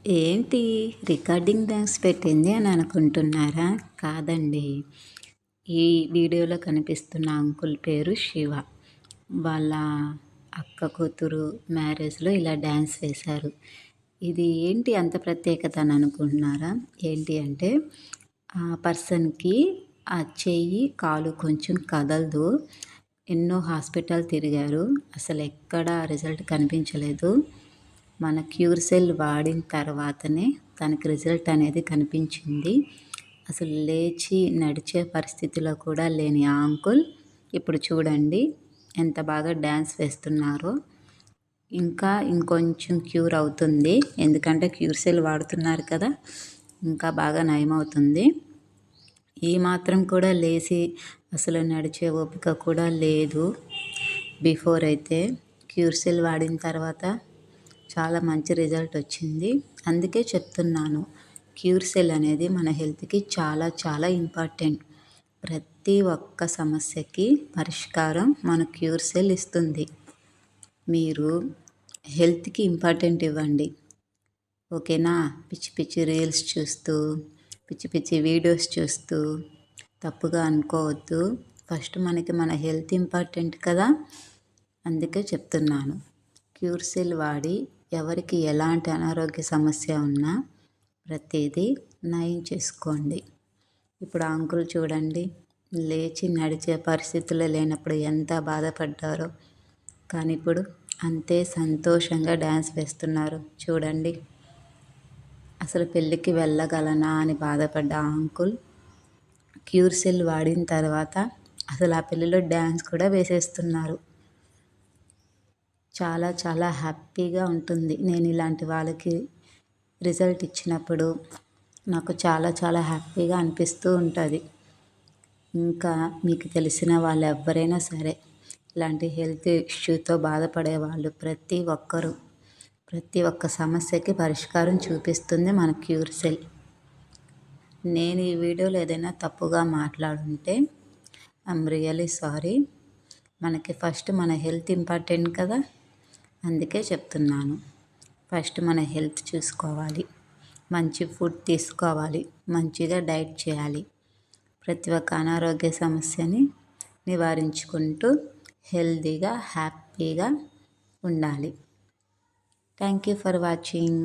ఏంటి recording dance పెట్టింది అని అనుకుంటున్నారా? కాదండి. ఈ వీడియోలో కనిపిస్తున్న అంకుల్ పేరు శివ. వాళ్ళ అక్క కూతురు మ్యారేజ్‌లో ఇలా డాన్స్ వేశారు. ఇది ఏంటి అంత ప్రత్యేకత అని అనుకుంటున్నారా? ఏంటి అంటే ఆ పర్సన్‌కి ఆ చెయ్యి, కాలు కొంచెం కదలదు. ఎన్నో హాస్పిటల్ తిరిగారు. అసలెక్కడ రిజల్ట్ కనిపించలేదు. మన క్యూర్ సెల్ వాడిన తర్వాతనే తనకి రిజల్ట్ అనేది కనిపించింది. అసలు లేచి నడిచే పరిస్థితిలో కూడా లేని ఆ అంకుల్ ఇప్పుడు చూడండి ఎంత బాగా డ్యాన్స్ వేస్తున్నారో. ఇంకా ఇంకొంచెం క్యూర్ అవుతుంది. ఎందుకంటే క్యూర్ సెల్ వాడుతున్నారు కదా! ఇంకా బాగా నయమవుతుంది. ఈ మాత్రం కూడా లేచి అసలు నడిచే ఓపిక కూడా లేదు. బిఫోర్ అయితే క్యూర్ సెల్ వాడిన తర్వాత చాలా మంచి రిజల్ట్ వచ్చింది. అందుకే చెప్తున్నాను, క్యూర్ సెల్ అనేది మన హెల్త్‌కి చాలా చాలా ఇంపార్టెంట్. ప్రతి ఒక్క సమస్యకి పరిష్కారం మన క్యూర్ సెల్ ఇస్తుంది. మీరు హెల్త్‌కి ఇంపార్టెంట్ ఇవ్వండి. ఓకేనా? పిచ్చి పిచ్చి రీల్స్ చూస్తూ, పిచ్చి పిచ్చి వీడియోస్ చూస్తూ తప్పుగా అనుకోవద్దు. ఫస్ట్ మనకి మన హెల్త్ ఇంపార్టెంట్ కదా! అందుకే చెప్తున్నాను. క్యూర్ సెల్ వాడి ఎవరికి ఎలాంటి అనారోగ్య సమస్య ఉన్నా ప్రతిదీ నయం చేసుకోండి. ఇప్పుడు ఆ అంకుల్ చూడండి, లేచి నడిచే పరిస్థితుల్లో లేనప్పుడు ఎంత బాధపడ్డారో, కానీ ఇప్పుడు అంతే సంతోషంగా డ్యాన్స్ వేస్తున్నారు చూడండి. అసలు పెళ్ళికి వెళ్ళగలనా అని బాధపడ్డ ఆ అంకుల్ క్యూర్ సెల్ వాడిన తర్వాత అసలు ఆ పెళ్ళిలో డ్యాన్స్ కూడా వేసేస్తున్నారు. చాలా చాలా హ్యాపీగా ఉంటుంది. నేను ఇలాంటి వాళ్ళకి రిజల్ట్ ఇచ్చినప్పుడు నాకు చాలా చాలా హ్యాపీగా అనిపిస్తూ ఉంటుంది. ఇంకా మీకు తెలిసిన వాళ్ళు ఎవరైనా సరే ఇలాంటి హెల్త్ ఇష్యూతో బాధపడే వాళ్ళు ప్రతి ఒక్క సమస్యకి పరిష్కారం చూపిస్తుంది మన క్యూర్ సెల్. నేను ఈ వీడియోలో ఏదైనా తప్పుగా మాట్లాడుంటే ఐఎమ్ రియల్లీ సారీ. మనకి ఫస్ట్ మన హెల్త్ ఇంపార్టెంట్ కదా! అందుకే చెప్తున్నాను. ఫస్ట్ మన హెల్త్ చూసుకోవాలి. మంచి ఫుడ్ తీసుకోవాలి. మంచిగా డైట్ చేయాలి. ప్రతి ఒక్క అనారోగ్య సమస్యని నివారించుకుంటూ హెల్తీగా హ్యాపీగా ఉండాలి. Thank you for watching.